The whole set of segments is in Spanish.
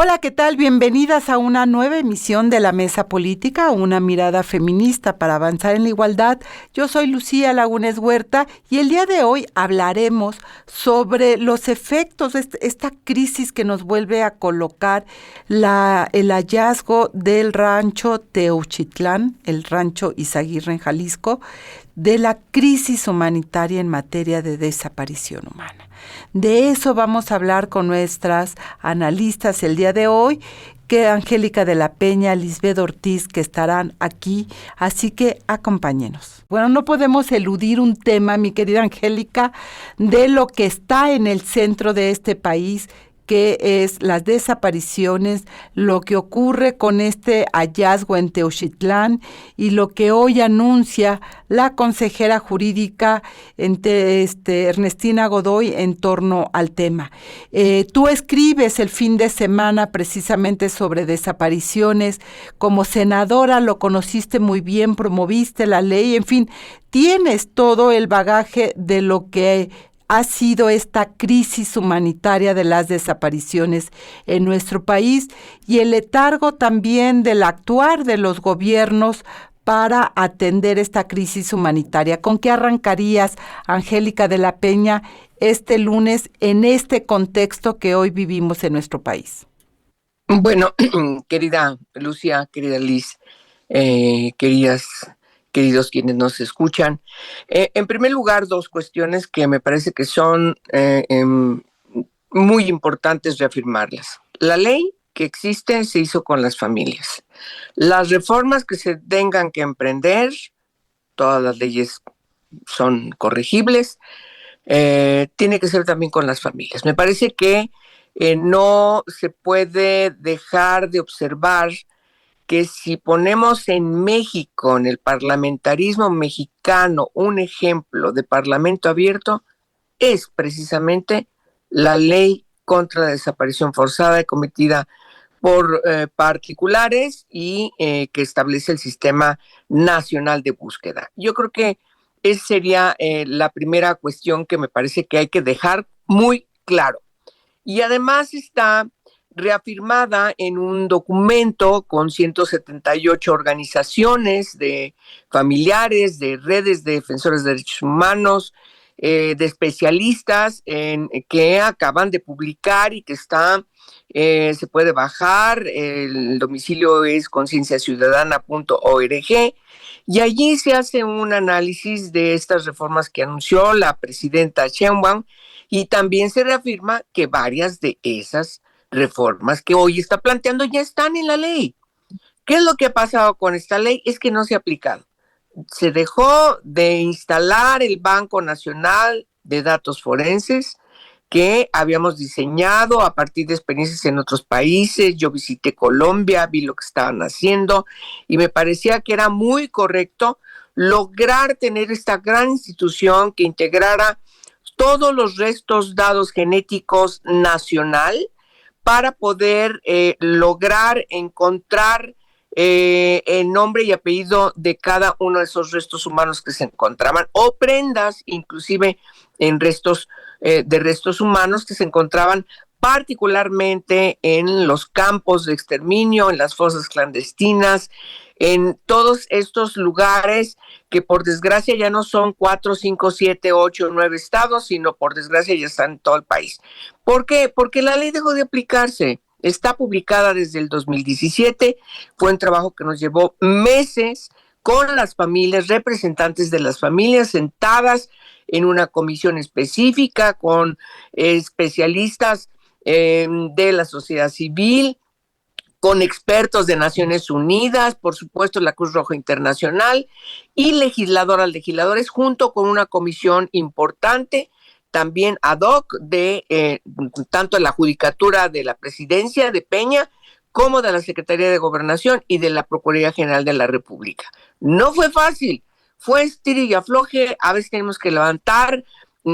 Hola, ¿qué tal? Bienvenidas a una nueva emisión de La Mesa Política, una mirada feminista para avanzar en la igualdad. Yo soy Lucía Lagunes Huerta y el día de hoy hablaremos sobre los efectos de esta crisis que nos vuelve a colocar el hallazgo del rancho Teuchitlán, el rancho Izaguirre en Jalisco, de la crisis humanitaria en materia de desaparición humana. De eso vamos a hablar con nuestras analistas el día de hoy, que Angélica de la Peña, Lisbeth Ortiz, que estarán aquí, así que acompáñenos. Bueno, no podemos eludir un tema, mi querida Angélica, de lo que está en el centro de este país, que es las desapariciones, lo que ocurre con este hallazgo en Teuchitlán y lo que hoy anuncia la consejera jurídica Ernestina Godoy en torno al tema. Tú escribes el fin de semana precisamente sobre desapariciones. Como senadora lo conociste muy bien, promoviste la ley, en fin, tienes todo el bagaje de lo que ha sido esta crisis humanitaria de las desapariciones en nuestro país y el letargo también del actuar de los gobiernos para atender esta crisis humanitaria. ¿Con qué arrancarías, Angélica de la Peña, este lunes en este contexto que hoy vivimos en nuestro país? Bueno, querida Lucía, querida Liz, queridos quienes nos escuchan. En primer lugar, dos cuestiones que me parece que son muy importantes reafirmarlas. La ley que existe se hizo con las familias. Las reformas que se tengan que emprender, todas las leyes son corregibles, tiene que ser también con las familias. Me parece que no se puede dejar de observar que si ponemos en México, en el parlamentarismo mexicano, un ejemplo de parlamento abierto, es precisamente la ley contra la desaparición forzada cometida por particulares y que establece el Sistema Nacional de Búsqueda. Yo creo que esa sería la primera cuestión que me parece que hay que dejar muy claro. Y además está reafirmada en un documento con 178 organizaciones de familiares, de redes de defensores de derechos humanos, de especialistas que acaban de publicar y que está, se puede bajar, el domicilio es concienciaciudadana.org, y allí se hace un análisis de estas reformas que anunció la presidenta Sheinbaum, y también se reafirma que varias de esas reformas que hoy está planteando ya están en la ley. ¿Qué es lo que ha pasado con esta ley? Es que no se ha aplicado. Se dejó de instalar el Banco Nacional de Datos Forenses que habíamos diseñado a partir de experiencias en otros países. Yo visité Colombia, vi lo que estaban haciendo y me parecía que era muy correcto lograr tener esta gran institución que integrara todos los restos dados genéticos nacional para poder lograr encontrar el nombre y apellido de cada uno de esos restos humanos que se encontraban, o prendas inclusive en restos de restos humanos que se encontraban particularmente en los campos de exterminio, en las fosas clandestinas, en todos estos lugares que por desgracia ya no son 4, 5, 7, 8, 9 estados, sino por desgracia ya están en todo el país. ¿Por qué? Porque la ley dejó de aplicarse. Está publicada desde el 2017, fue un trabajo que nos llevó meses con las familias, representantes de las familias sentadas en una comisión específica con especialistas de la sociedad civil, con expertos de Naciones Unidas, por supuesto la Cruz Roja Internacional y legisladores, junto con una comisión importante, también ad hoc de tanto la Judicatura de la Presidencia de Peña como de la Secretaría de Gobernación y de la Procuraduría General de la República. No fue fácil, fue estira y afloje, a veces tenemos que levantar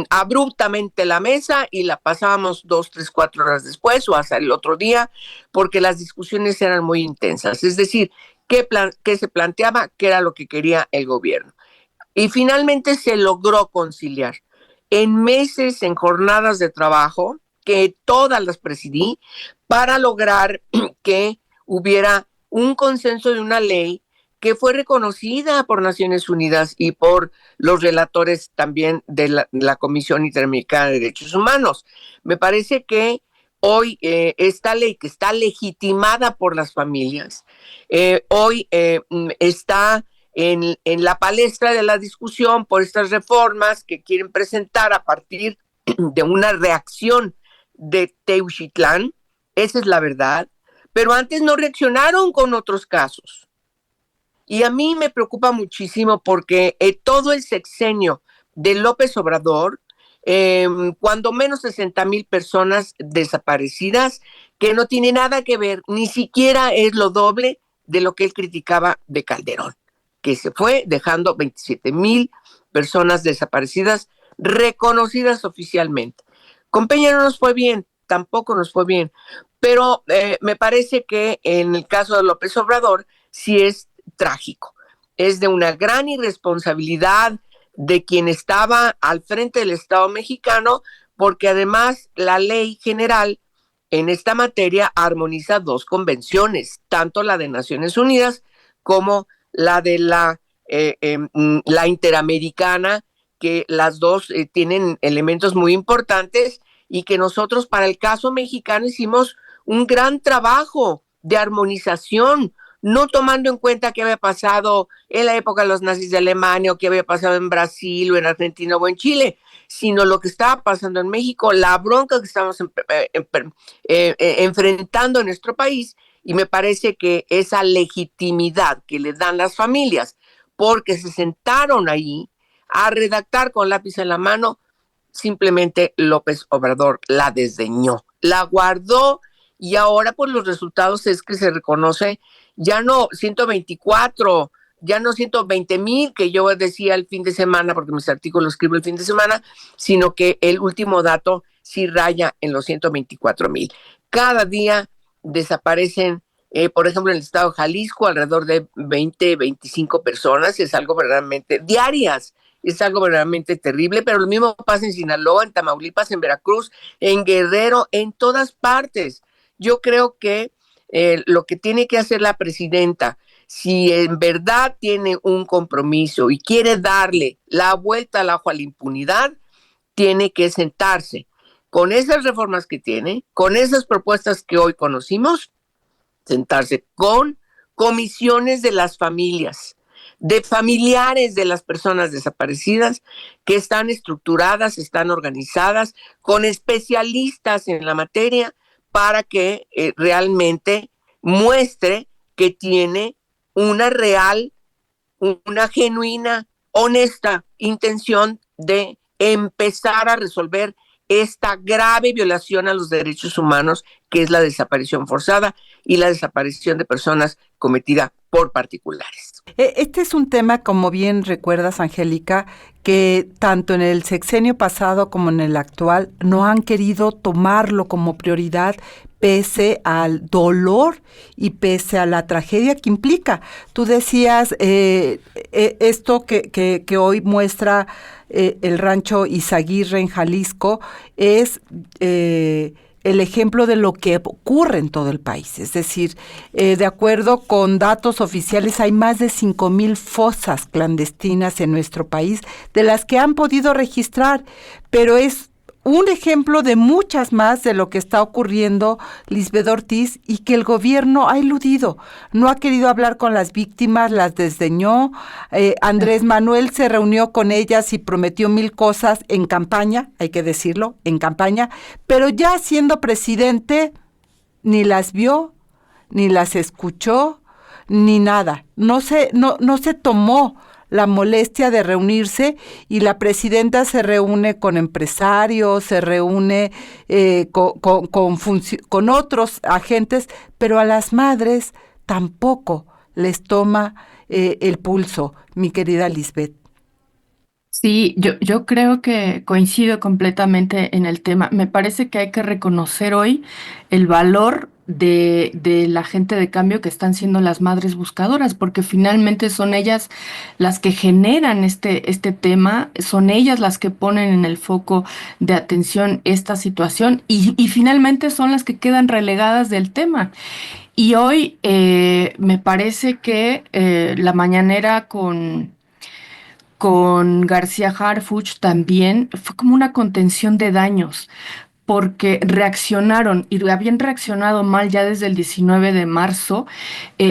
abruptamente la mesa y la pasábamos 2, 3, 4 horas después o hasta el otro día, porque las discusiones eran muy intensas. Es decir, ¿qué se planteaba? ¿Qué era lo que quería el gobierno? Y finalmente se logró conciliar. En meses, en jornadas de trabajo, que todas las presidí, para lograr que hubiera un consenso de una ley que fue reconocida por Naciones Unidas y por los relatores también de la Comisión Interamericana de Derechos Humanos. Me parece que hoy esta ley, que está legitimada por las familias, hoy está en la palestra de la discusión por estas reformas que quieren presentar a partir de una reacción de Teuchitlán. Esa es la verdad. Pero antes no reaccionaron con otros casos. Y a mí me preocupa muchísimo porque todo el sexenio de López Obrador, cuando menos 60,000 personas desaparecidas, que no tiene nada que ver, ni siquiera es lo doble de lo que él criticaba de Calderón, que se fue dejando 27,000 personas desaparecidas reconocidas oficialmente. Con Peña no nos fue bien, tampoco nos fue bien, pero me parece que en el caso de López Obrador sí es trágico. Es de una gran irresponsabilidad de quien estaba al frente del Estado mexicano, porque además la ley general en esta materia armoniza dos convenciones, tanto la de Naciones Unidas como la de la Interamericana, que las dos tienen elementos muy importantes y que nosotros para el caso mexicano hicimos un gran trabajo de armonización, no tomando en cuenta qué había pasado en la época de los nazis de Alemania, o qué había pasado en Brasil, o en Argentina, o en Chile, sino lo que estaba pasando en México, la bronca que estamos enfrentando en nuestro país. Y me parece que esa legitimidad que le dan las familias, porque se sentaron ahí a redactar con lápiz en la mano, simplemente López Obrador la desdeñó, la guardó, y ahora pues los resultados es que se reconoce ya no 124, ya no 120,000 que yo decía el fin de semana, porque mis artículos escribo el fin de semana, sino que el último dato sí raya en los 124,000. Cada día desaparecen, por ejemplo, en el estado de Jalisco, alrededor de 20, 25 personas, es algo verdaderamente diarias. Es algo verdaderamente terrible, pero lo mismo pasa en Sinaloa, en Tamaulipas, en Veracruz, en Guerrero, en todas partes. Yo creo que lo que tiene que hacer la presidenta, si en verdad tiene un compromiso y quiere darle la vuelta al ajo a la impunidad, tiene que sentarse con esas reformas que tiene, con esas propuestas que hoy conocimos, sentarse con comisiones de las familias, de familiares de las personas desaparecidas, que están estructuradas, están organizadas, con especialistas en la materia, para que realmente muestre que tiene una real, una genuina, honesta intención de empezar a resolver esta grave violación a los derechos humanos, que es la desaparición forzada y la desaparición de personas cometida por particulares. Este es un tema, como bien recuerdas, Angélica, que tanto en el sexenio pasado como en el actual no han querido tomarlo como prioridad, pese al dolor y pese a la tragedia que implica. Tú decías, esto que hoy muestra el rancho Izaguirre en Jalisco es el ejemplo de lo que ocurre en todo el país. Es decir, de acuerdo con datos oficiales, hay más de 5,000 fosas clandestinas en nuestro país, de las que han podido registrar, pero es un ejemplo de muchas más de lo que está ocurriendo, Lisbeth Ortiz, y que el gobierno ha eludido. No ha querido hablar con las víctimas, las desdeñó. Andrés Manuel se reunió con ellas y prometió 1,000 cosas en campaña, hay que decirlo, en campaña, pero ya siendo presidente, ni las vio, ni las escuchó, ni nada. No se tomó la molestia de reunirse, y la presidenta se reúne con empresarios, se reúne con otros agentes, pero a las madres tampoco les toma el pulso, mi querida Lisbeth. Sí, yo creo que coincido completamente en el tema. Me parece que hay que reconocer hoy el valor de la gente de cambio que están siendo las madres buscadoras, porque finalmente son ellas las que generan este tema, son ellas las que ponen en el foco de atención esta situación y finalmente son las que quedan relegadas del tema. Y hoy me parece que la mañanera con García Harfuch también fue como una contención de daños, porque reaccionaron y habían reaccionado mal ya desde el 19 de marzo.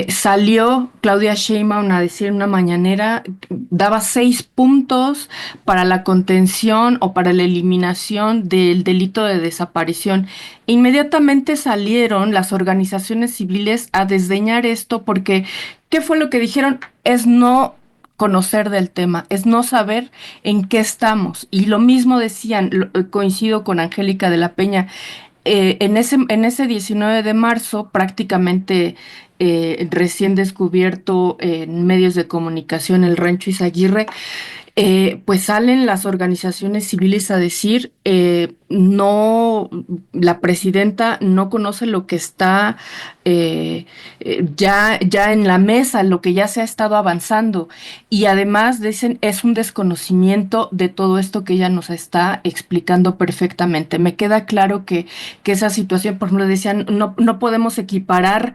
Salió Claudia Sheinbaum a decir en una mañanera, daba 6 puntos para la contención o para la eliminación del delito de desaparición. Inmediatamente salieron las organizaciones civiles a desdeñar esto porque, ¿qué fue lo que dijeron? Es no conocer del tema, es no saber en qué estamos. Y lo mismo decían, coincido con Angélica de la Peña, en ese 19 de marzo, prácticamente recién descubierto en medios de comunicación el Rancho Izaguirre, pues salen las organizaciones civiles a decir, no, la presidenta no conoce lo que está ya en la mesa, lo que ya se ha estado avanzando. Y además dicen, es un desconocimiento de todo esto que ella nos está explicando perfectamente. Me queda claro que esa situación, por ejemplo, decían, no podemos equiparar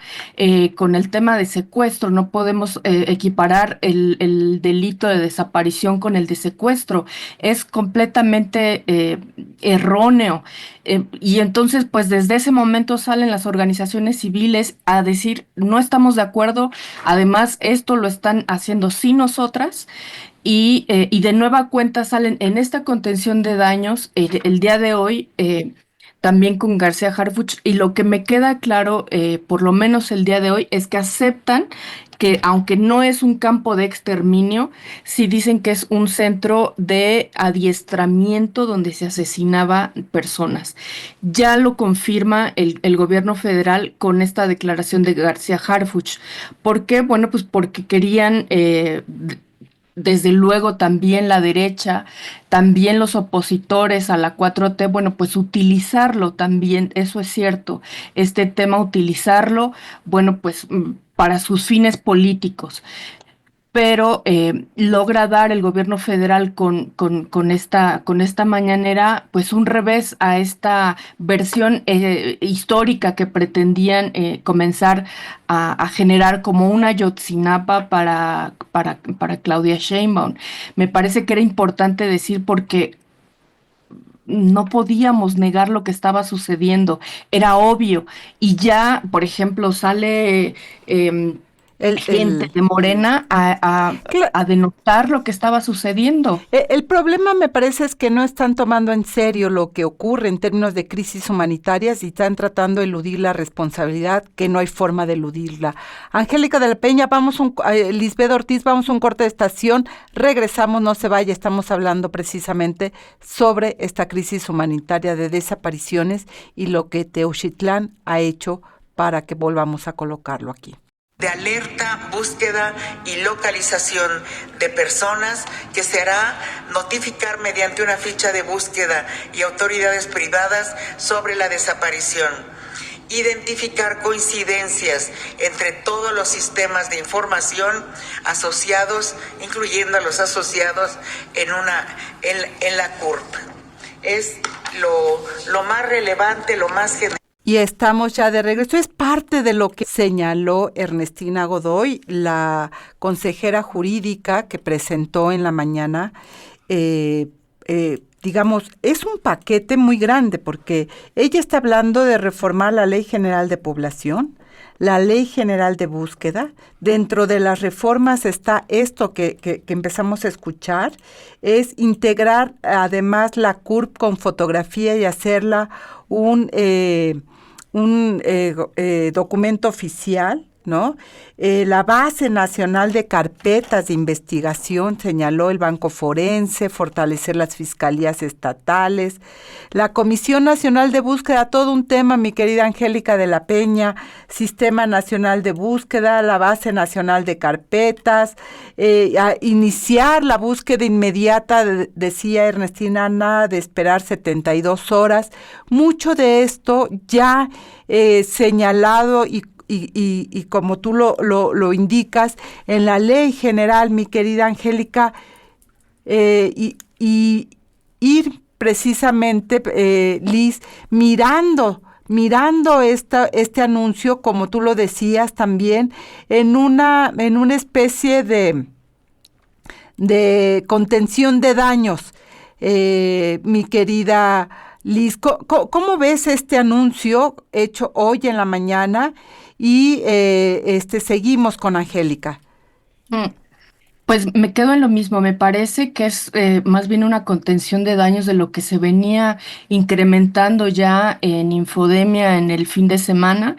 con el tema de secuestro, no podemos equiparar el delito de desaparición con el de secuestro. Es completamente erróneo. Y entonces, pues desde ese momento salen las organizaciones civiles a decir, no estamos de acuerdo, además esto lo están haciendo sin nosotras. Y de nueva cuenta salen en esta contención de daños el día de hoy, también con García Harfuch, y lo que me queda claro, por lo menos el día de hoy, es que aceptan que aunque no es un campo de exterminio, sí dicen que es un centro de adiestramiento donde se asesinaba personas. Ya lo confirma el gobierno federal con esta declaración de García Harfuch. ¿Por qué? Bueno, pues porque querían desde luego también la derecha, también los opositores a la 4T, bueno, pues utilizarlo también, eso es cierto, este tema utilizarlo, bueno, pues para sus fines políticos, pero logra dar el gobierno federal con esta mañanera, pues un revés a esta versión histórica que pretendían comenzar a generar como una Ayotzinapa para Claudia Sheinbaum. Me parece que era importante decir porque no podíamos negar lo que estaba sucediendo, era obvio. Y ya, por ejemplo, sale El, gente el, de Morena cla- a denotar lo que estaba sucediendo. el problema me parece es que no están tomando en serio lo que ocurre en términos de crisis humanitarias y están tratando de eludir la responsabilidad, que no hay forma de eludirla. Angélica de la Peña, Lisbeth Ortiz, vamos a un corte de estación, regresamos, no se vaya, estamos hablando precisamente sobre esta crisis humanitaria de desapariciones y lo que Teuchitlán ha hecho para que volvamos a colocarlo aquí. De alerta, búsqueda y localización de personas que se hará notificar mediante una ficha de búsqueda y autoridades privadas sobre la desaparición. Identificar coincidencias entre todos los sistemas de información asociados, incluyendo a los asociados en la CURP. Es lo más relevante, lo más general. Y estamos ya de regreso. Es parte de lo que señaló Ernestina Godoy, la consejera jurídica que presentó en la mañana. Digamos, es un paquete muy grande porque ella está hablando de reformar la Ley General de Población, la Ley General de Búsqueda. Dentro de las reformas está esto que empezamos a escuchar, es integrar además la CURP con fotografía y hacerla un documento oficial ¿no? La Base Nacional de Carpetas de Investigación, señaló el Banco Forense, fortalecer las fiscalías estatales, la Comisión Nacional de Búsqueda, todo un tema, mi querida Angélica de la Peña, Sistema Nacional de Búsqueda, la Base Nacional de Carpetas, a iniciar la búsqueda inmediata, decía Ernestina, nada de esperar 72 horas. Mucho de esto ya señalado y como tú lo indicas, en la ley general, mi querida Angélica, y ir precisamente, Liz, mirando este anuncio, como tú lo decías también, en una especie de contención de daños, mi querida Liz. ¿Cómo ves este anuncio hecho hoy en la mañana? Y seguimos con Angélica. Pues me quedo en lo mismo, me parece que es más bien una contención de daños de lo que se venía incrementando ya en Infodemia en el fin de semana.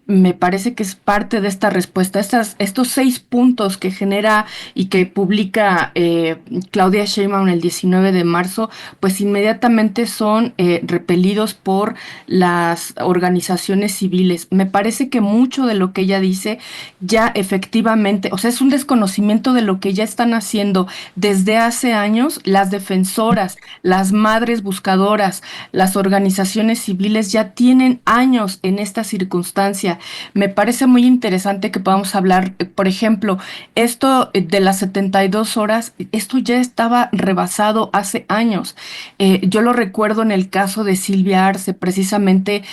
Me parece que es parte de esta respuesta. Estos 6 puntos que genera y que publica Claudia Sheinbaum el 19 de marzo, pues inmediatamente son repelidos por las organizaciones civiles. Me parece que mucho de lo que ella dice ya efectivamente, o sea, es un desconocimiento de lo que ya están haciendo desde hace años las defensoras, las madres buscadoras, las organizaciones civiles ya tienen años en esta circunstancia. Me parece muy interesante que podamos hablar, por ejemplo, esto de las 72 horas, esto ya estaba rebasado hace años. Yo lo recuerdo en el caso de Silvia Arce, precisamente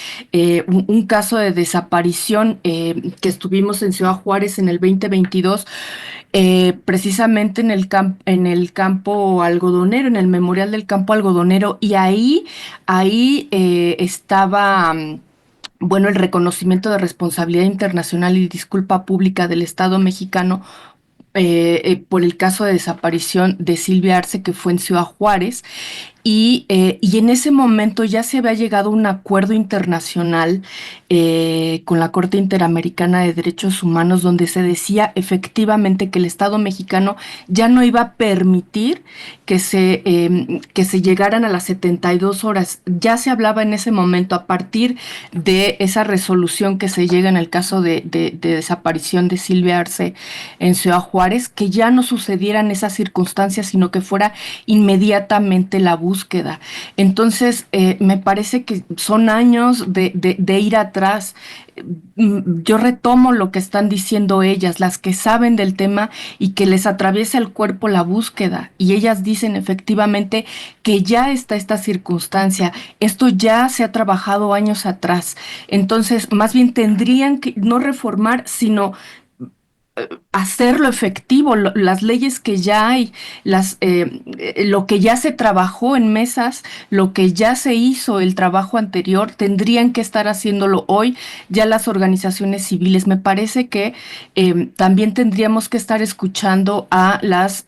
un caso de desaparición que estuvimos en Ciudad Juárez en el 2022, precisamente en el campo algodonero, en el memorial del campo algodonero, y ahí estaba bueno, el reconocimiento de responsabilidad internacional y disculpa pública del Estado mexicano por el caso de desaparición de Silvia Arce, que fue en Ciudad Juárez. Y en ese momento ya se había llegado a un acuerdo internacional con la Corte Interamericana de Derechos Humanos, donde se decía efectivamente que el Estado mexicano ya no iba a permitir que se llegaran a las 72 horas. Ya se hablaba en ese momento, a partir de esa resolución que se llega en el caso de desaparición de Silvia Arce en Ciudad Juárez, que ya no sucedieran esas circunstancias, sino que fuera inmediatamente la búsqueda. Entonces, me parece que son años de ir atrás. Yo retomo lo que están diciendo ellas, las que saben del tema y que les atraviesa el cuerpo la búsqueda. Y ellas dicen efectivamente que ya está esta circunstancia. Esto ya se ha trabajado años atrás. Entonces, más bien tendrían que no reformar, sino hacerlo efectivo, las leyes que ya hay, lo que ya se trabajó en mesas, lo que ya se hizo el trabajo anterior, tendrían que estar haciéndolo hoy ya las organizaciones civiles. Me parece que también tendríamos que estar escuchando a las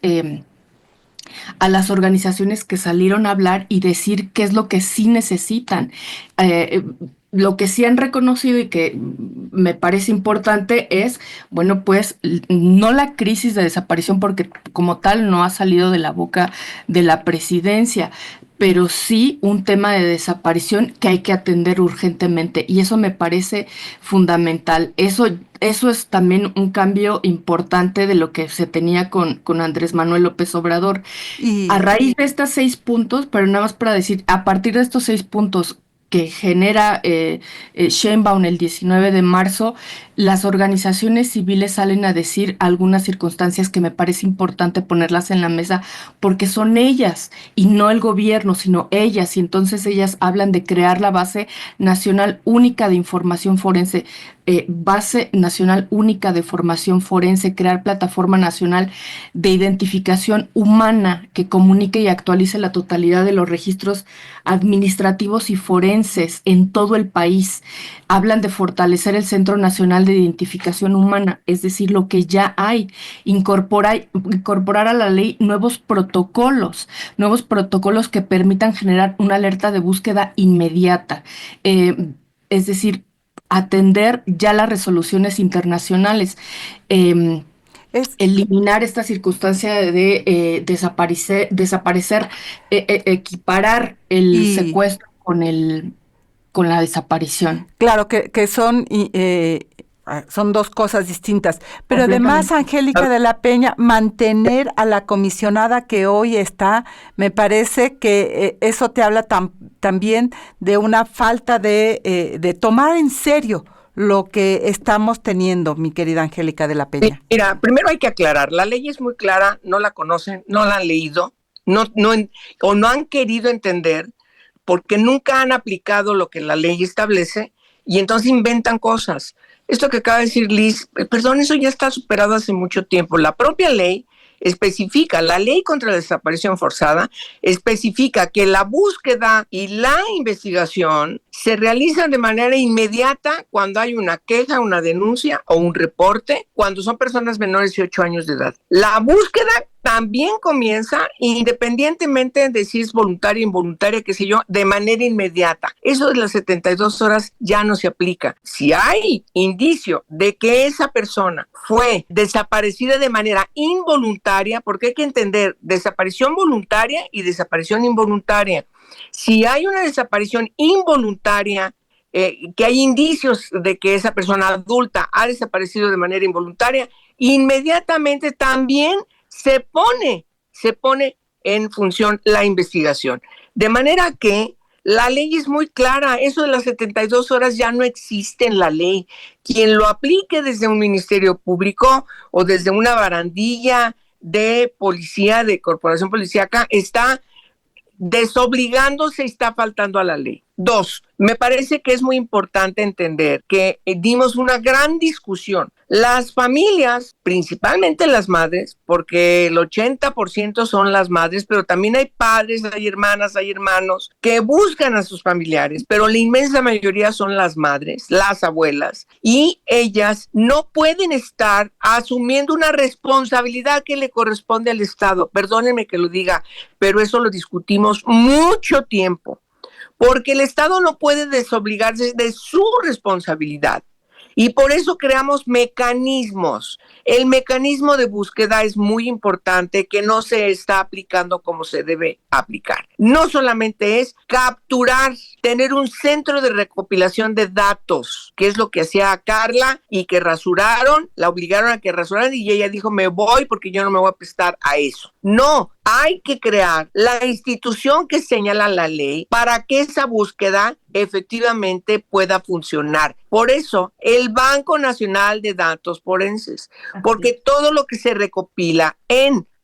organizaciones que salieron a hablar y decir qué es lo que sí necesitan. Lo que sí han reconocido y que me parece importante es, bueno, pues no la crisis de desaparición, porque como tal no ha salido de la boca de la presidencia, pero sí un tema de desaparición que hay que atender urgentemente, y eso me parece fundamental. Eso es también un cambio importante de lo que se tenía con Andrés Manuel López Obrador. A raíz de estos 6 puntos, pero nada más para decir, a partir de estos 6 puntos que genera Sheinbaum el 19 de marzo, las organizaciones civiles salen a decir algunas circunstancias que me parece importante ponerlas en la mesa, porque son ellas y no el gobierno, sino ellas, y entonces ellas hablan de crear la Base Nacional Única de Información Forense, Base Nacional Única de Formación Forense, crear plataforma nacional de identificación humana que comunique y actualice la totalidad de los registros administrativos y forenses en todo el país. Hablan de fortalecer el Centro Nacional de Identificación Humana, es decir, lo que ya hay, incorporar a la ley nuevos protocolos que permitan generar una alerta de búsqueda inmediata. Es decir, atender ya las resoluciones internacionales. Eliminar esta circunstancia de desaparecer, equiparar el secuestro con la desaparición. Claro que son dos cosas distintas. Pero además, Angélica de la Peña, mantener a la comisionada que hoy está, me parece que eso te habla también de una falta de tomar en serio lo que estamos teniendo, mi querida Angélica de la Peña. Mira, primero hay que aclarar, la ley es muy clara, no la conocen, no la han leído, o no han querido entender, porque nunca han aplicado lo que la ley establece y entonces inventan cosas. Esto que acaba de decir Liz, perdón, eso ya está superado hace mucho tiempo. La propia ley especifica, la ley contra la desaparición forzada especifica que la búsqueda y la investigación se realizan de manera inmediata cuando hay una queja, una denuncia o un reporte, cuando son personas menores de 8 años de edad. La búsqueda también comienza independientemente de si es voluntaria, involuntaria, qué sé yo, de manera inmediata. Eso de las 72 horas ya no se aplica. Si hay indicio de que esa persona fue desaparecida de manera involuntaria, porque hay que entender desaparición voluntaria y desaparición involuntaria. Si hay una desaparición involuntaria, que hay indicios de que esa persona adulta ha desaparecido de manera involuntaria, inmediatamente también se pone en función la investigación. De manera que la ley es muy clara, eso de las 72 horas ya no existe en la ley. Quien lo aplique desde un ministerio público o desde una barandilla de policía, de corporación policíaca, está desobligándose y está faltando a la ley. 2, me parece que es muy importante entender que dimos una gran discusión. Las familias, principalmente las madres, porque el 80% son las madres, pero también hay padres, hay hermanas, hay hermanos que buscan a sus familiares, pero la inmensa mayoría son las madres, las abuelas, y ellas no pueden estar asumiendo una responsabilidad que le corresponde al Estado. Perdónenme que lo diga, pero eso lo discutimos mucho tiempo. Porque el Estado no puede desobligarse de su responsabilidad. Y por eso creamos mecanismos. El mecanismo de búsqueda es muy importante, que no se está aplicando como se debe aplicar. No solamente es capturar, tener un centro de recopilación de datos, que es lo que hacía Carla y que rasuraron, la obligaron a que rasuraran y ella dijo, me voy porque yo no me voy a prestar a eso. No, hay que crear la institución que señala la ley para que esa búsqueda efectivamente pueda funcionar. Por eso, el Banco Nacional de Datos Forenses, porque todo lo que se recopila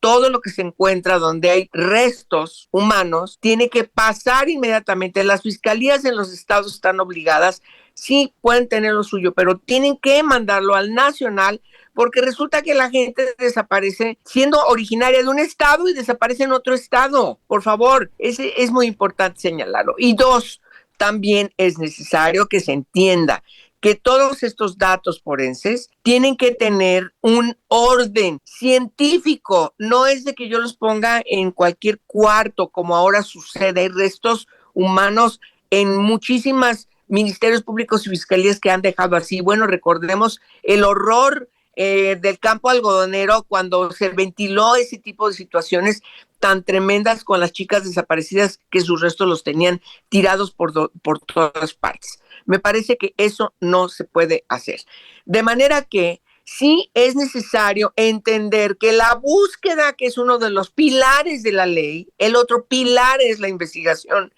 todo lo que se encuentra donde hay restos humanos, tiene que pasar inmediatamente. Las fiscalías en los estados están obligadas, sí pueden tener lo suyo, pero tienen que mandarlo al nacional, porque resulta que la gente desaparece siendo originaria de un estado y desaparece en otro estado. Por favor, es muy importante señalarlo. Y 2, también es necesario que se entienda que todos estos datos forenses tienen que tener un orden científico. No es de que yo los ponga en cualquier cuarto, como ahora sucede. Hay restos humanos en muchísimas ministerios públicos y fiscalías que han dejado así. Bueno, recordemos el horror del campo algodonero cuando se ventiló ese tipo de situaciones tan tremendas con las chicas desaparecidas, que sus restos los tenían tirados por todas partes. Me parece que eso no se puede hacer. De manera que sí es necesario entender que la búsqueda, que es uno de los pilares de la ley, el otro pilar es la investigación,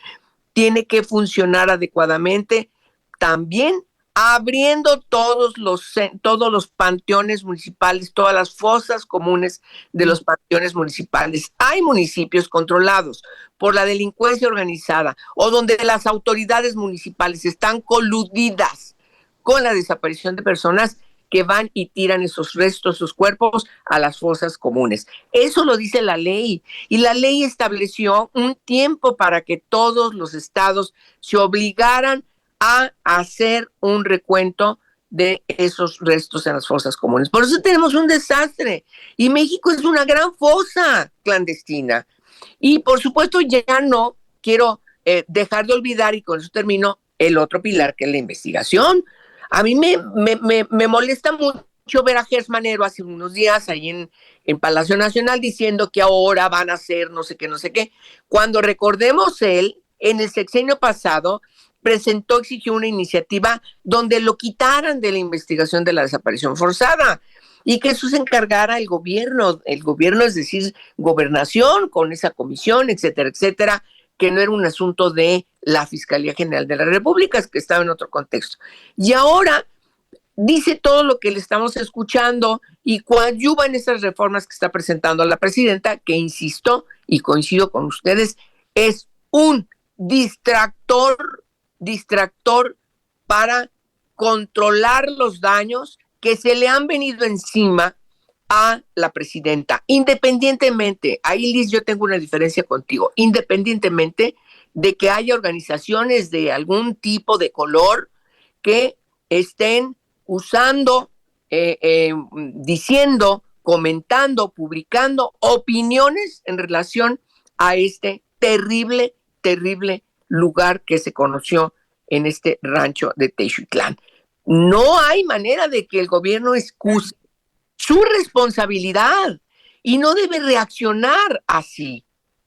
tiene que funcionar adecuadamente, también abriendo todos los panteones municipales, todas las fosas comunes de los panteones municipales. Hay municipios controlados por la delincuencia organizada o donde las autoridades municipales están coludidas con la desaparición de personas que van y tiran esos restos, sus cuerpos a las fosas comunes. Eso lo dice la ley, y la ley estableció un tiempo para que todos los estados se obligaran a hacer un recuento de esos restos en las fosas comunes. Por eso tenemos un desastre, y México es una gran fosa clandestina. Y por supuesto ya no quiero dejar de olvidar, y con eso termino, el otro pilar, que es la investigación. A mí me molesta mucho ver a Gers Manero hace unos días ahí en Palacio Nacional diciendo que ahora van a hacer no sé qué, cuando recordemos él, en el sexenio pasado, exigió una iniciativa donde lo quitaran de la investigación de la desaparición forzada y que eso se encargara el gobierno, es decir, gobernación con esa comisión, etcétera, etcétera, que no era un asunto de la Fiscalía General de la República, que estaba en otro contexto. Y ahora dice todo lo que le estamos escuchando y coadyuva en esas reformas que está presentando la presidenta, que insisto y coincido con ustedes, es un distractor para controlar los daños que se le han venido encima a la presidenta, independientemente, ahí Liz, yo tengo una diferencia contigo, independientemente de que haya organizaciones de algún tipo de color que estén usando, diciendo, comentando, publicando opiniones en relación a este terrible lugar que se conoció en este rancho de Texuitlán. No hay manera de que el gobierno excuse su responsabilidad y no debe reaccionar así.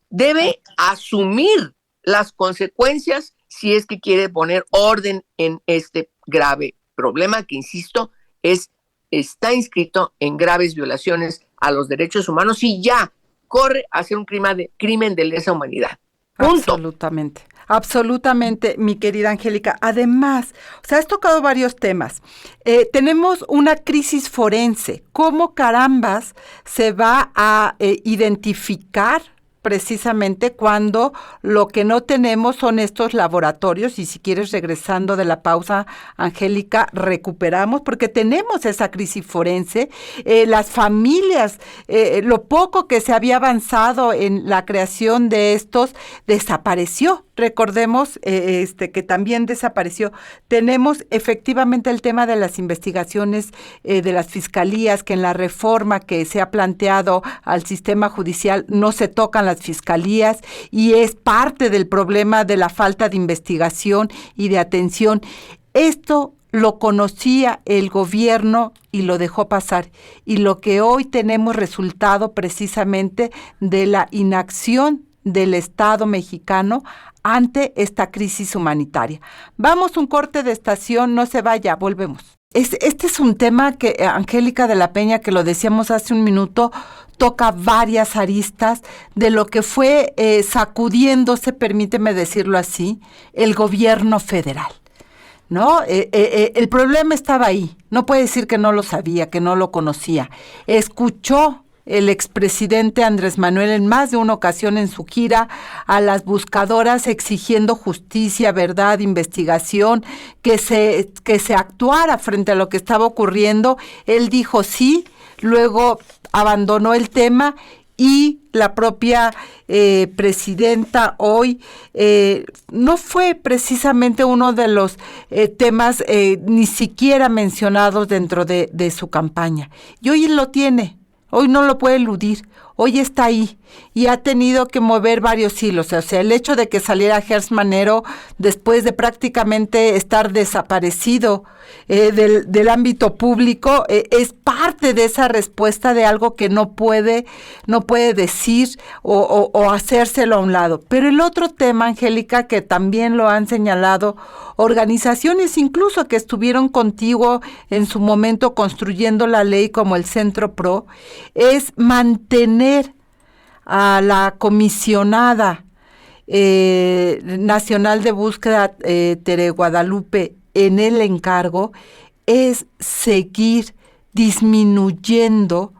Debe asumir las consecuencias si es que quiere poner orden en este grave problema que, insisto, está inscrito en graves violaciones a los derechos humanos y ya corre a ser un crimen de lesa humanidad. Punto. Absolutamente, mi querida Angélica. Además, has tocado varios temas. Tenemos una crisis forense. ¿Cómo carambas se va a identificar precisamente cuando lo que no tenemos son estos laboratorios? Y si quieres, regresando de la pausa, Angélica, recuperamos, porque tenemos esa crisis forense. Las familias, lo poco que se había avanzado en la creación de estos, desapareció. Recordemos que también desapareció. Tenemos efectivamente el tema de las investigaciones de las fiscalías, que en la reforma que se ha planteado al sistema judicial no se tocan las fiscalías y es parte del problema de la falta de investigación y de atención. Esto lo conocía el gobierno y lo dejó pasar. Y lo que hoy tenemos resultado precisamente de la inacción del Estado mexicano ante esta crisis humanitaria. Vamos un corte de estación, no se vaya, volvemos. Este es un tema que, Angélica de la Peña, que lo decíamos hace un minuto, toca varias aristas de lo que fue sacudiéndose, permíteme decirlo así, el gobierno federal, ¿no? El problema estaba ahí, no puede decir que no lo sabía, que no lo conocía. Escuchó el expresidente Andrés Manuel en más de una ocasión en su gira a las buscadoras exigiendo justicia, verdad, investigación, que se actuara frente a lo que estaba ocurriendo. Él dijo sí, luego abandonó el tema y la propia presidenta hoy no fue precisamente uno de los temas ni siquiera mencionados dentro de su campaña. Y hoy lo tiene. Hoy no lo puede eludir, hoy está ahí y ha tenido que mover varios hilos. O sea, el hecho de que saliera Gers Manero después de prácticamente estar desaparecido del ámbito público es parte de esa respuesta de algo que no puede decir o hacérselo a un lado. Pero el otro tema, Angélica, que también lo han señalado organizaciones incluso que estuvieron contigo en su momento construyendo la ley, como el Centro PRO, es mantener a la comisionada nacional de búsqueda, Tere Guadalupe, en el encargo, es seguir disminuyendo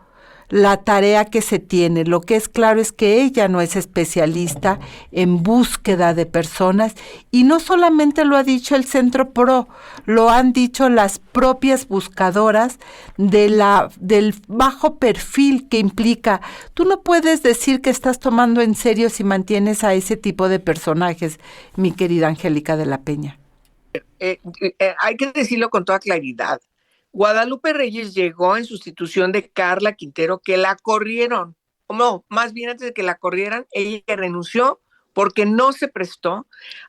la tarea que se tiene. Lo que es claro es que ella no es especialista en búsqueda de personas y no solamente lo ha dicho el Centro PRO, lo han dicho las propias buscadoras del bajo perfil que implica. Tú no puedes decir que estás tomando en serio si mantienes a ese tipo de personajes, mi querida Angélica de la Peña. Hay que decirlo con toda claridad. Guadalupe Reyes llegó en sustitución de Carla Quintero, que la corrieron. O no, más bien antes de que la corrieran, ella renunció porque no se prestó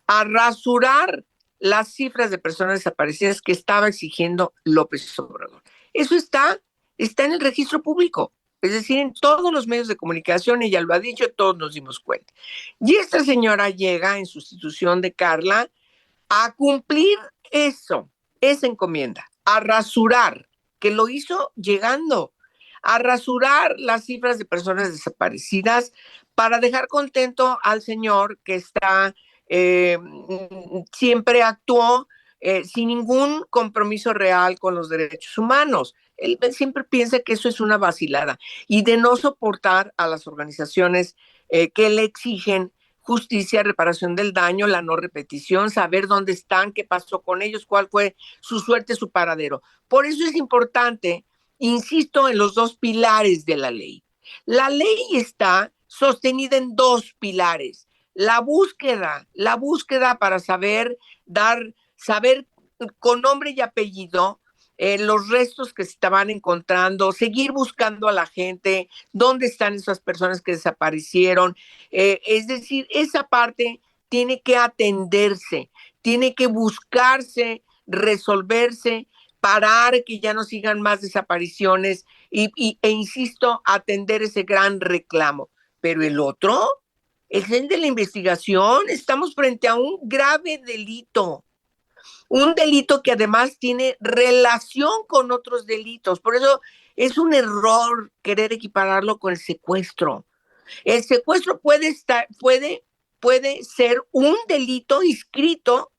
a rasurar las cifras de personas desaparecidas que estaba exigiendo López Obrador. Eso está en el registro público, es decir, en todos los medios de comunicación, ella lo ha dicho, todos nos dimos cuenta. Y esta señora llega en sustitución de Carla a cumplir esa encomienda, a rasurar, que lo hizo llegando, a rasurar las cifras de personas desaparecidas para dejar contento al señor que está, siempre actuó sin ningún compromiso real con los derechos humanos. Él siempre piensa que eso es una vacilada y de no soportar a las organizaciones que le exigen justicia, reparación del daño, la no repetición, saber dónde están, qué pasó con ellos, cuál fue su suerte, su paradero. Por eso es importante, insisto, en los dos pilares de la ley. La ley está sostenida en dos pilares. La búsqueda para saber con nombre y apellido los restos que se estaban encontrando, seguir buscando a la gente, dónde están esas personas que desaparecieron. Es decir, esa parte tiene que atenderse, tiene que buscarse, resolverse, parar que ya no sigan más desapariciones e insisto, atender ese gran reclamo. Pero el otro es el de la investigación. Estamos frente a un grave delito. Un delito que además tiene relación con otros delitos. Por eso es un error querer equipararlo con el secuestro. El secuestro puede ser un delito inscrito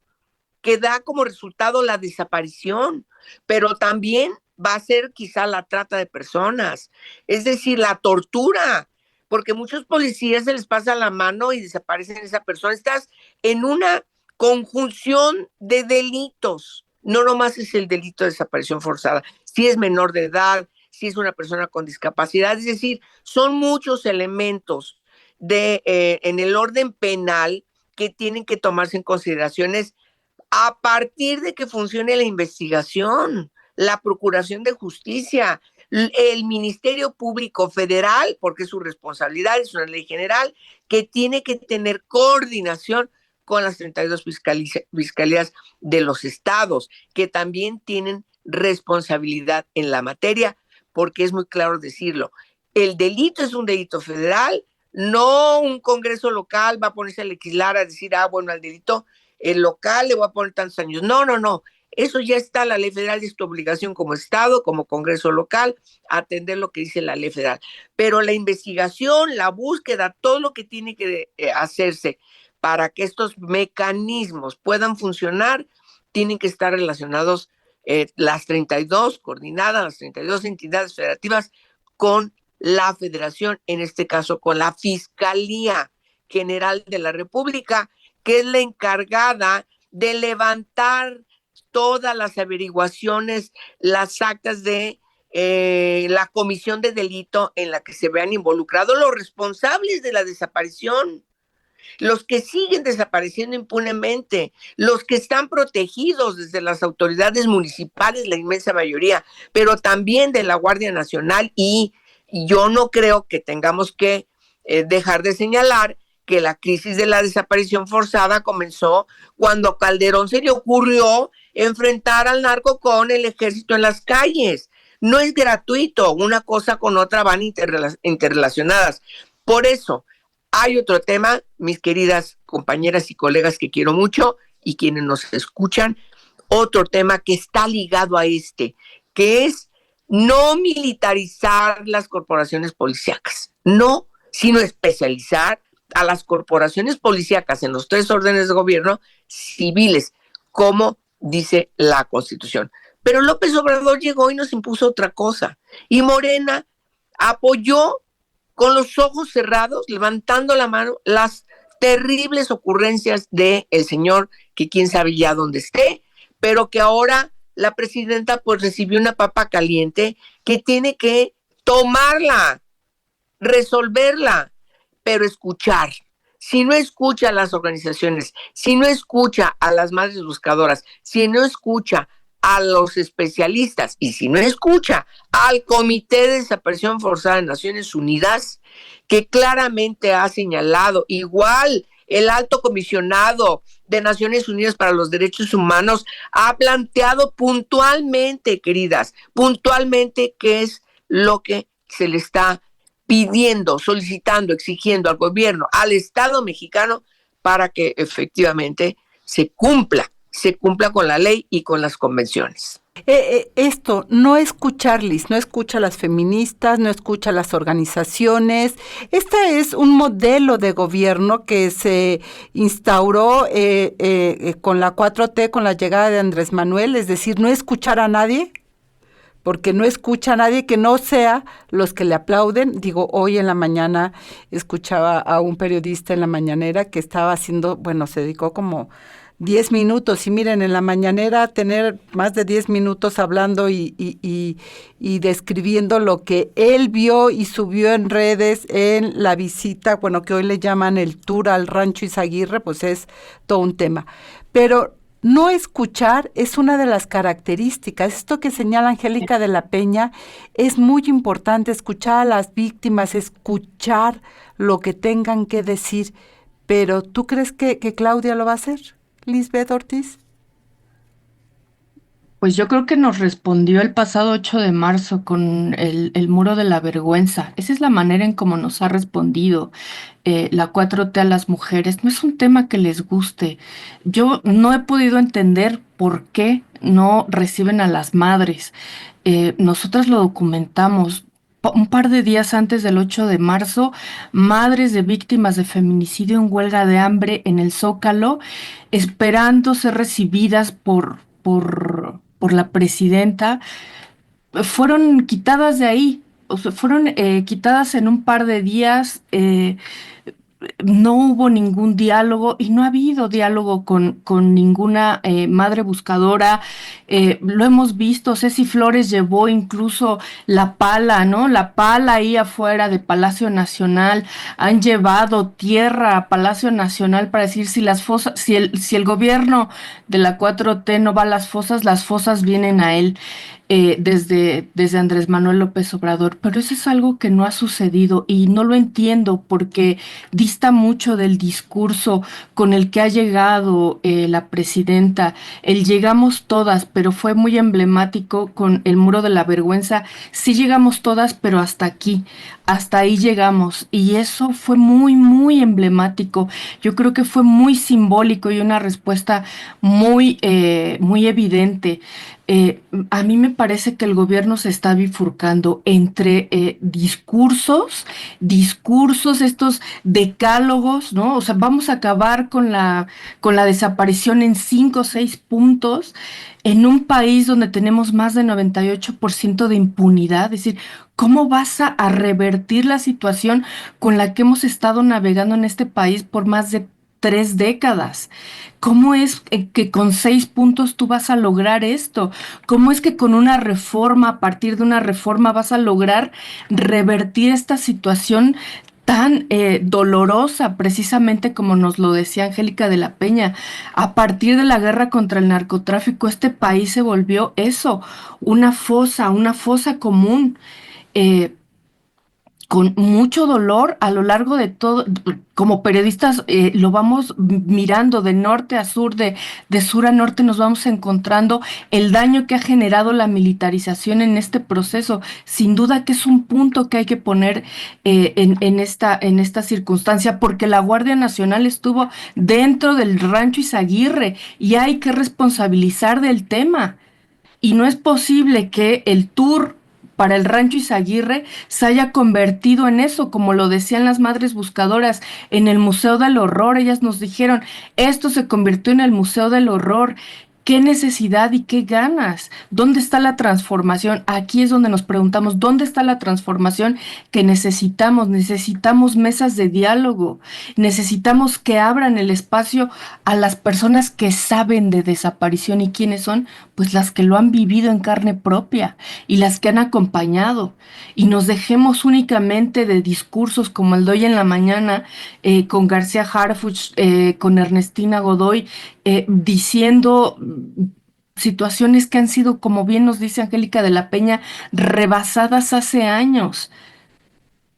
que da como resultado la desaparición, pero también va a ser quizá la trata de personas, es decir, la tortura, porque muchos policías se les pasa la mano y desaparecen esa persona. Estás en una conjunción de delitos. No nomás es el delito de desaparición forzada, si es menor de edad, si es una persona con discapacidad, es decir, son muchos elementos en el orden penal que tienen que tomarse en consideraciones a partir de que funcione la investigación, la Procuración de Justicia, el Ministerio Público Federal, porque es su responsabilidad, es una ley general, que tiene que tener coordinación con las 32 fiscalías de los estados, que también tienen responsabilidad en la materia, porque es muy claro decirlo. El delito es un delito federal, no un Congreso local va a ponerse a legislar a decir, bueno, al delito local le voy a poner tantos años. No. Eso ya está, la ley federal, y es tu obligación como Estado, como Congreso local, atender lo que dice la ley federal. Pero la investigación, la búsqueda, todo lo que tiene que hacerse para que estos mecanismos puedan funcionar, tienen que estar relacionados las 32 coordinadas, las 32 entidades federativas con la federación, en este caso con la Fiscalía General de la República, que es la encargada de levantar todas las averiguaciones, las actas de la comisión de delito en la que se vean involucrados los responsables de la desaparición, los que siguen desapareciendo impunemente, los que están protegidos desde las autoridades municipales, la inmensa mayoría, pero también de la Guardia Nacional. Y yo no creo que tengamos que dejar de señalar que la crisis de la desaparición forzada comenzó cuando a Calderón se le ocurrió enfrentar al narco con el ejército en las calles. No es gratuito, una cosa con otra van interrelacionadas. Por eso, hay otro tema, mis queridas compañeras y colegas que quiero mucho y quienes nos escuchan, otro tema que está ligado a que es no militarizar las corporaciones policíacas, no, sino especializar a las corporaciones policíacas en los 3 órdenes de gobierno civiles, como dice la Constitución. Pero López Obrador llegó y nos impuso otra cosa, y Morena apoyó con los ojos cerrados, levantando la mano, las terribles ocurrencias del señor, que quién sabe ya dónde esté, pero que ahora la presidenta pues recibió una papa caliente que tiene que tomarla, resolverla, pero escuchar. Si no escucha a las organizaciones, si no escucha a las madres buscadoras, si no escucha a los especialistas y si no escucha al Comité de Desaparición Forzada de Naciones Unidas, que claramente ha señalado, igual el alto comisionado de Naciones Unidas para los Derechos Humanos ha planteado puntualmente, queridas, puntualmente qué es lo que se le está pidiendo, solicitando, exigiendo al gobierno, al Estado mexicano, para que efectivamente se cumpla con la ley y con las convenciones. Esto, no escuchar, Liz, no escucha a las feministas, no escucha a las organizaciones. Este es un modelo de gobierno que se instauró con la 4T, con la llegada de Andrés Manuel, es decir, no escuchar a nadie, porque no escucha a nadie que no sea los que le aplauden. Digo, hoy en la mañana escuchaba a un periodista en la mañanera que estaba haciendo, bueno, se dedicó como 10 minutos, y miren, en la mañanera tener más de 10 minutos hablando y describiendo lo que él vio y subió en redes en la visita, bueno, que hoy le llaman el tour al Rancho Izaguirre, pues es todo un tema. Pero no escuchar es una de las características. Esto que señala Angélica de la Peña es muy importante, escuchar a las víctimas, escuchar lo que tengan que decir. Pero ¿tú crees que Claudia lo va a hacer, Lisbeth Ortiz? Pues yo creo que nos respondió el pasado 8 de marzo con el muro de la vergüenza. Esa es la manera en cómo nos ha respondido la 4T a las mujeres. No es un tema que les guste. Yo no he podido entender por qué no reciben a las madres. Nosotras lo documentamos. Un par de días antes del 8 de marzo, madres de víctimas de feminicidio en huelga de hambre en el Zócalo, esperando ser recibidas por la presidenta, fueron quitadas de ahí, o sea, fueron quitadas en un par de días. No hubo ningún diálogo y no ha habido diálogo con ninguna madre buscadora. Lo hemos visto, Ceci Flores llevó incluso la pala, ¿no? La pala ahí afuera de Palacio Nacional. Han llevado tierra a Palacio Nacional para decir si las fosas, si el gobierno de la 4T no va a las fosas vienen a él. Desde Andrés Manuel López Obrador, pero eso es algo que no ha sucedido y no lo entiendo porque dista mucho del discurso con el que ha llegado la presidenta. El llegamos todas, pero fue muy emblemático con el muro de la vergüenza. Sí llegamos todas, pero hasta aquí, hasta ahí llegamos y eso fue muy, muy emblemático. Yo creo que fue muy simbólico y una respuesta muy evidente. A mí me parece que el gobierno se está bifurcando entre discursos, estos decálogos, ¿no? O sea, vamos a acabar con la desaparición en 5 o 6 puntos en un país donde tenemos más de 98% de impunidad. Es decir, ¿cómo vas a revertir la situación con la que hemos estado navegando en este país por más de 3 décadas? ¿Cómo es que con 6 puntos tú vas a lograr esto? ¿Cómo es que con una reforma, a partir de una reforma, vas a lograr revertir esta situación tan dolorosa, precisamente como nos lo decía Angélica de la Peña? A partir de la guerra contra el narcotráfico, este país se volvió eso, una fosa común. Eh, con mucho dolor a lo largo de todo, como periodistas lo vamos mirando de norte a sur, de sur a norte, nos vamos encontrando el daño que ha generado la militarización en este proceso. Sin duda que es un punto que hay que poner en esta circunstancia, porque la Guardia Nacional estuvo dentro del Rancho Izaguirre y hay que responsabilizar del tema. Y no es posible que el tour para el Rancho Izaguirre se haya convertido en eso, como lo decían las madres buscadoras, en el Museo del Horror. Ellas nos dijeron, esto se convirtió en el Museo del Horror. ¿Qué necesidad y qué ganas? ¿Dónde está la transformación? Aquí es donde nos preguntamos, ¿dónde está la transformación que necesitamos? Necesitamos mesas de diálogo, necesitamos que abran el espacio a las personas que saben de desaparición. ¿Y quiénes son? Pues las que lo han vivido en carne propia y las que han acompañado. Y nos dejemos únicamente de discursos como el de hoy en la mañana con García Harfuch, con Ernestina Godoy, diciendo situaciones que han sido, como bien nos dice Angélica de la Peña, rebasadas hace años.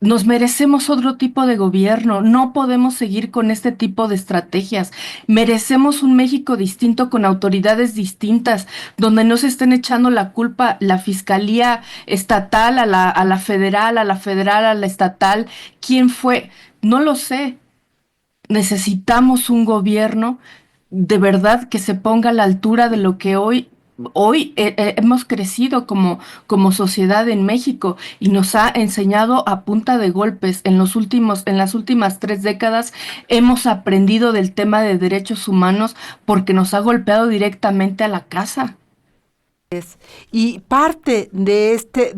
nos merecemos otro tipo de gobierno, no podemos seguir con este tipo de estrategias. Merecemos un México distinto con autoridades distintas, donde no se estén echando la culpa la fiscalía estatal a la federal, a la federal, a la estatal. ¿Quién fue? No lo sé. Necesitamos un gobierno de verdad que se ponga a la altura de lo que hemos crecido como sociedad en México y nos ha enseñado a punta de golpes. En las últimas 3 décadas hemos aprendido del tema de derechos humanos porque nos ha golpeado directamente a la casa. Y parte de este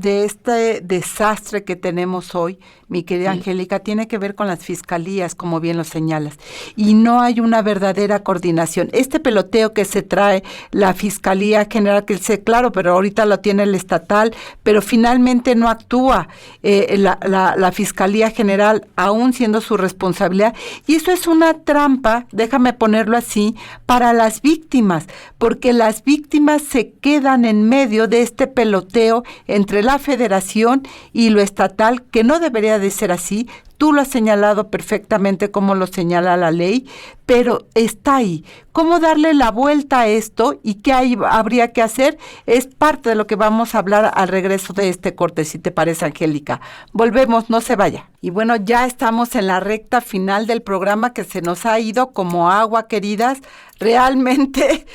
desastre que tenemos hoy, mi querida Sí. Angélica, tiene que ver con las fiscalías, como bien lo señalas. Y no hay una verdadera coordinación. Este peloteo que se trae la Fiscalía General, claro, pero ahorita lo tiene el estatal, pero finalmente no actúa la Fiscalía General, aún siendo su responsabilidad. Y eso es una trampa, déjame ponerlo así, para las víctimas, porque las víctimas se quedan en medio de este peloteo entre la federación y lo estatal, que no debería de ser así. Tú lo has señalado perfectamente como lo señala la ley, pero está ahí. ¿Cómo darle la vuelta a esto y qué habría que hacer? Es parte de lo que vamos a hablar al regreso de este corte, si te parece, Angélica. Volvemos, no se vaya. Y bueno, ya estamos en la recta final del programa que se nos ha ido como agua, queridas, realmente,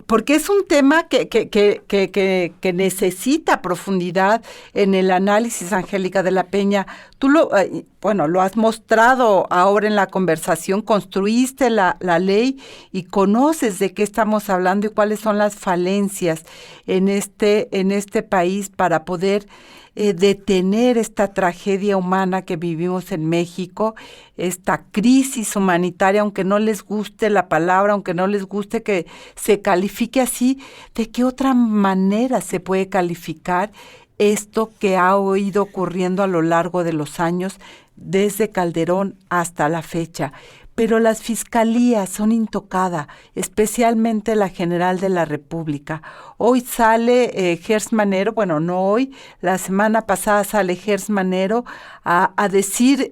porque es un tema que necesita profundidad en el análisis, Angélica de la Peña. Tú lo has mostrado ahora en la conversación, construiste la ley y conoces de qué estamos hablando y cuáles son las falencias en este país para poder detener esta tragedia humana que vivimos en México, esta crisis humanitaria, aunque no les guste la palabra, aunque no les guste que se califique así. ¿De qué otra manera se puede calificar esto que ha ido ocurriendo a lo largo de los años, desde Calderón hasta la fecha? Pero las fiscalías son intocadas, especialmente la General de la República. Hoy sale Gers Manero, bueno, no hoy, la semana pasada sale Gers Manero a decir,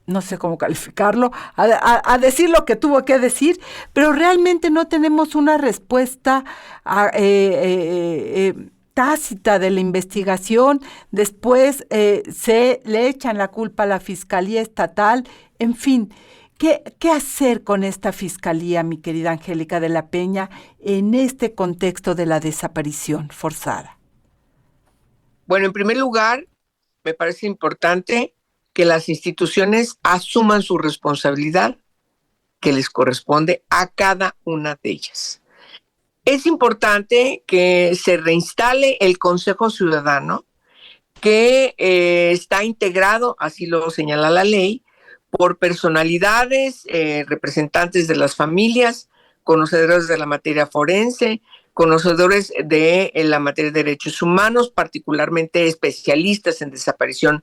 no sé cómo calificarlo, a decir lo que tuvo que decir, pero realmente no tenemos una respuesta tácita de la investigación. Después se le echan la culpa a la Fiscalía Estatal. En fin, ¿qué hacer con esta Fiscalía, mi querida Angélica de la Peña, en este contexto de la desaparición forzada? Bueno, en primer lugar, me parece importante que las instituciones asuman su responsabilidad que les corresponde a cada una de ellas. Es importante que se reinstale el Consejo Ciudadano, que está integrado, así lo señala la ley, por personalidades, representantes de las familias, conocedores de la materia forense, conocedores de la materia de derechos humanos, particularmente especialistas en desaparición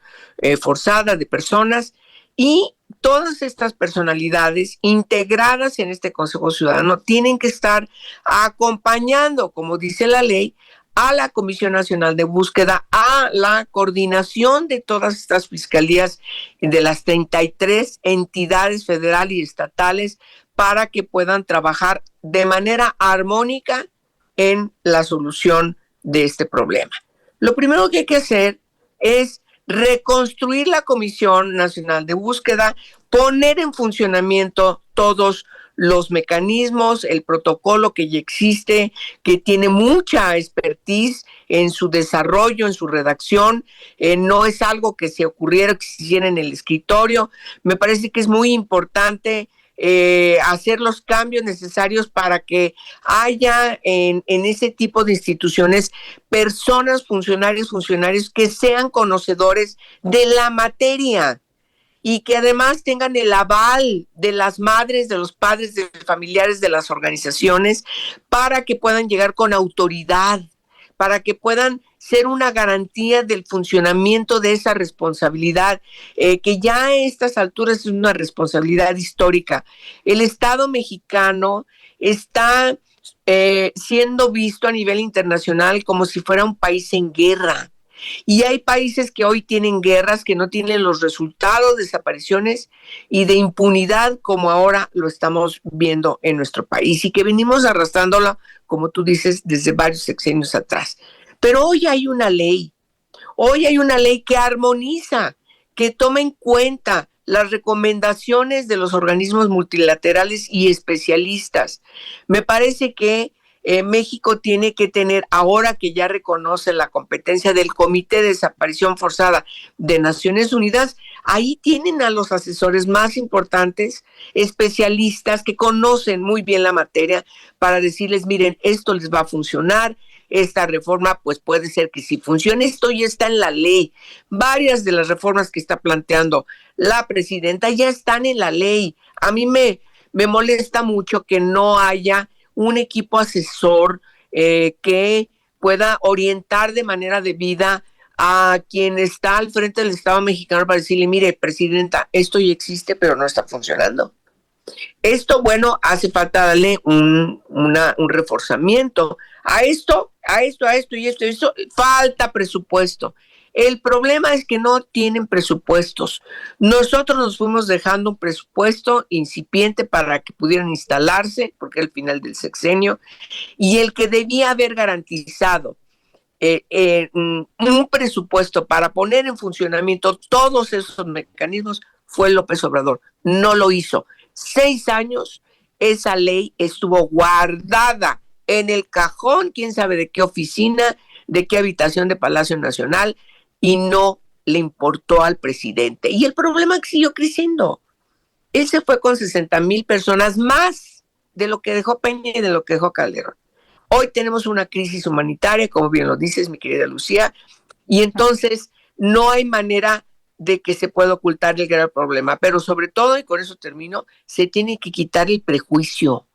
forzada de personas, y todas estas personalidades integradas en este Consejo Ciudadano tienen que estar acompañando, como dice la ley, a la Comisión Nacional de Búsqueda, a la coordinación de todas estas fiscalías de las 33 entidades federales y estatales para que puedan trabajar de manera armónica en la solución de este problema. Lo primero que hay que hacer es reconstruir la Comisión Nacional de Búsqueda, poner en funcionamiento todos los mecanismos, el protocolo que ya existe, que tiene mucha expertise en su desarrollo, en su redacción. No es algo que se ocurriera, que se hiciera en el escritorio. Me parece que es muy importante hacer los cambios necesarios para que haya en ese tipo de instituciones personas, funcionarios que sean conocedores de la materia y que además tengan el aval de las madres, de los padres, de los familiares, de las organizaciones, para que puedan llegar con autoridad, para que puedan ser una garantía del funcionamiento de esa responsabilidad, que ya a estas alturas es una responsabilidad histórica. El Estado mexicano está siendo visto a nivel internacional como si fuera un país en guerra. Y hay países que hoy tienen guerras que no tienen los resultados de desapariciones y de impunidad como ahora lo estamos viendo en nuestro país y que venimos arrastrándola, como tú dices, desde varios sexenios atrás. Pero hoy hay una ley que armoniza, que toma en cuenta las recomendaciones de los organismos multilaterales y especialistas. Me parece que México tiene que tener, ahora que ya reconoce la competencia del Comité de Desaparición Forzada de Naciones Unidas, ahí tienen a los asesores más importantes, especialistas que conocen muy bien la materia para decirles, miren, esto les va a funcionar, esta reforma pues puede ser que sí funcione, esto ya está en la ley. Varias de las reformas que está planteando la presidenta ya están en la ley. A mí me molesta mucho que no haya un equipo asesor que pueda orientar de manera debida a quien está al frente del Estado mexicano para decirle, mire, presidenta, esto ya existe, pero no está funcionando. Esto, bueno, hace falta darle un reforzamiento. A esto, falta presupuesto. El problema es que no tienen presupuestos. Nosotros nos fuimos dejando un presupuesto incipiente para que pudieran instalarse, porque era el final del sexenio, y el que debía haber garantizado un presupuesto para poner en funcionamiento todos esos mecanismos fue López Obrador. No lo hizo. 6 años esa ley estuvo guardada en el cajón, quién sabe de qué oficina, de qué habitación de Palacio Nacional, y no le importó al presidente. Y el problema es que siguió creciendo. Él se fue con 60,000 personas más de lo que dejó Peña y de lo que dejó Calderón. Hoy tenemos una crisis humanitaria, como bien lo dices, mi querida Lucía, y entonces no hay manera de que se pueda ocultar el gran problema. Pero sobre todo, y con eso termino, se tiene que quitar el prejuicio.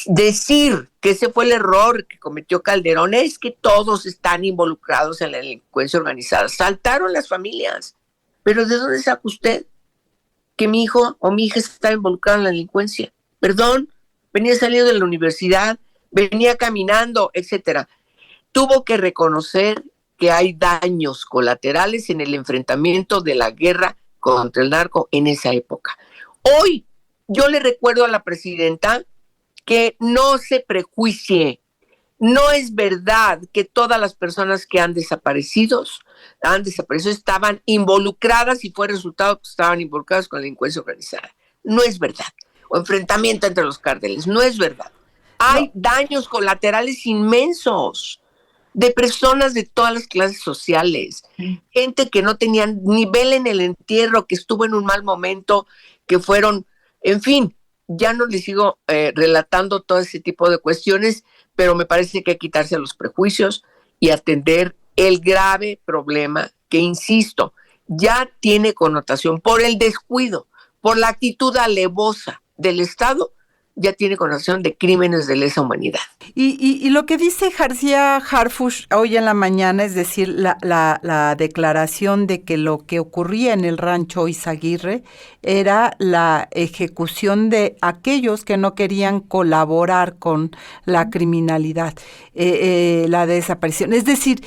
Decir que ese fue el error que cometió Calderón es que todos están involucrados en la delincuencia organizada. Saltaron las familias. Pero ¿de dónde saca usted que mi hijo o mi hija está involucrada en la delincuencia? Perdón, venía saliendo de la universidad, venía caminando, etcétera. Tuvo que reconocer que hay daños colaterales en el enfrentamiento de la guerra contra el narco en esa época. Hoy yo le recuerdo a la presidenta que no se prejuicie. No es verdad que todas las personas que han desaparecido estaban involucradas y fue resultado que estaban involucradas con la delincuencia organizada. No es verdad. O enfrentamiento entre los cárteles. No es verdad. Hay daños colaterales inmensos de personas de todas las clases sociales, gente que no tenía nivel en el entierro, que estuvo en un mal momento, que fueron, en fin, ya no les sigo relatando todo ese tipo de cuestiones, pero me parece que hay que quitarse los prejuicios y atender el grave problema que, insisto, ya tiene connotación por el descuido, por la actitud alevosa del Estado, ya tiene connotación de crímenes de lesa humanidad. Y lo que dice García Harfuch hoy en la mañana, es decir, la declaración de que lo que ocurría en el rancho Izaguirre era la ejecución de aquellos que no querían colaborar con la criminalidad, la desaparición. Es decir,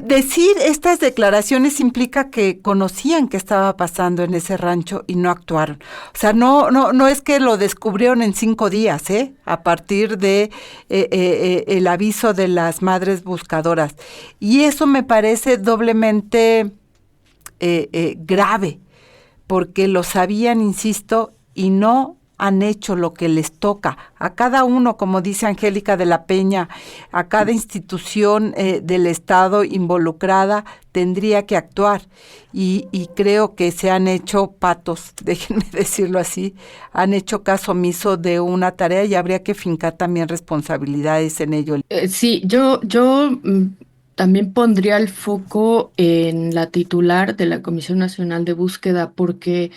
decir estas declaraciones implica que conocían qué estaba pasando en ese rancho y no actuaron. O sea, no es que lo descubrieron en 5 días, a partir de el aviso de las madres buscadoras. Y eso me parece doblemente grave, porque lo sabían, insisto, y no han hecho lo que les toca. A cada uno, como dice Angélica de la Peña, a cada institución del Estado involucrada tendría que actuar. Y creo que se han hecho patos, déjenme decirlo así, han hecho caso omiso de una tarea y habría que fincar también responsabilidades en ello. Sí, yo también pondría el foco en la titular de la Comisión Nacional de Búsqueda, porque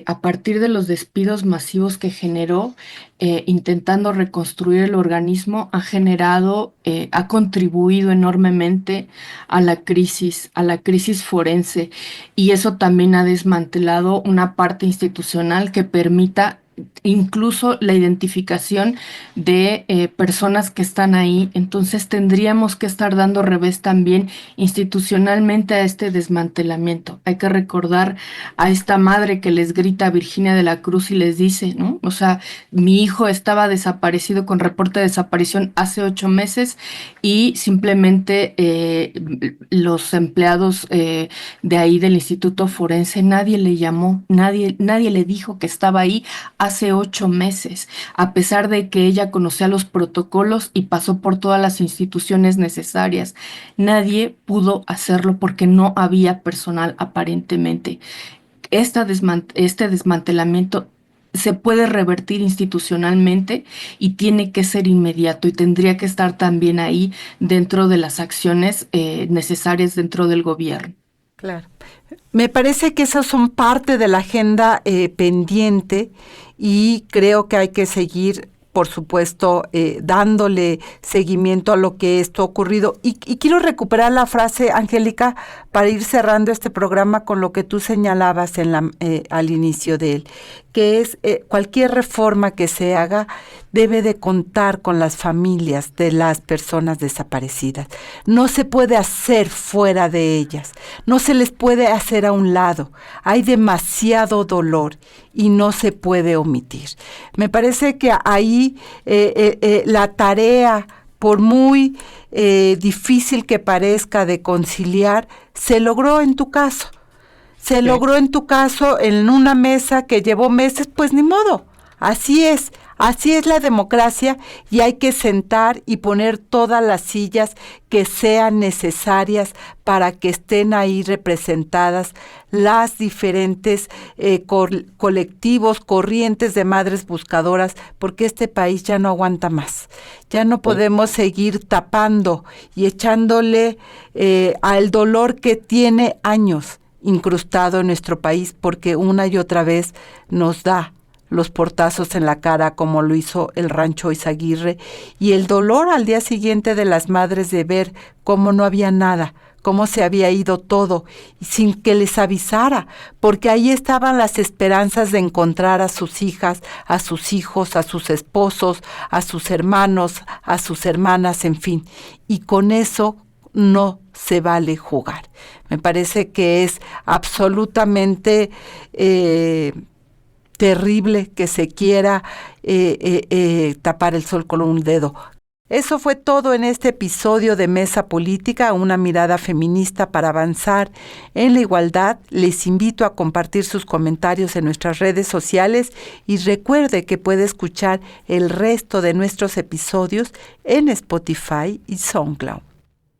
a partir de los despidos masivos que generó, intentando reconstruir el organismo, ha contribuido enormemente a la crisis forense, y eso también ha desmantelado una parte institucional que permita incluso la identificación de personas que están ahí. Entonces tendríamos que estar dando revés también institucionalmente a este desmantelamiento. Hay que recordar a esta madre que les grita a Virginia de la Cruz y les dice, ¿no? O sea, mi hijo estaba desaparecido con reporte de desaparición hace 8 meses y simplemente los empleados de ahí del Instituto Forense, nadie le llamó, nadie le dijo que estaba ahí hace 8 meses, a pesar de que ella conocía los protocolos y pasó por todas las instituciones necesarias. Nadie pudo hacerlo porque no había personal aparentemente. Este desmantelamiento se puede revertir institucionalmente y tiene que ser inmediato y tendría que estar también ahí dentro de las acciones necesarias dentro del gobierno. Claro. Me parece que esas son parte de la agenda pendiente y creo que hay que seguir, por supuesto, dándole seguimiento a lo que esto ha ocurrido. Y quiero recuperar la frase, Angélica, para ir cerrando este programa con lo que tú señalabas al inicio de él, que es cualquier reforma que se haga debe de contar con las familias de las personas desaparecidas. No se puede hacer fuera de ellas, no se les puede hacer a un lado. Hay demasiado dolor y no se puede omitir. Me parece que ahí la tarea, por muy difícil que parezca de conciliar, se logró en tu caso. Se logró en tu caso en una mesa que llevó meses, pues ni modo. Así es la democracia y hay que sentar y poner todas las sillas que sean necesarias para que estén ahí representadas las diferentes colectivos, corrientes de madres buscadoras, porque este país ya no aguanta más. Ya no podemos seguir tapando y echándole al dolor que tiene años incrustado en nuestro país, porque una y otra vez nos da los portazos en la cara, como lo hizo el Rancho Izaguirre, y el dolor al día siguiente de las madres de ver cómo no había nada, cómo se había ido todo, sin que les avisara, porque ahí estaban las esperanzas de encontrar a sus hijas, a sus hijos, a sus esposos, a sus hermanos, a sus hermanas, en fin, y con eso no se vale jugar. Me parece que es absolutamente terrible que se quiera tapar el sol con un dedo. Eso fue todo en este episodio de Mesa Política, una mirada feminista para avanzar en la igualdad. Les invito a compartir sus comentarios en nuestras redes sociales y recuerde que puede escuchar el resto de nuestros episodios en Spotify y SoundCloud.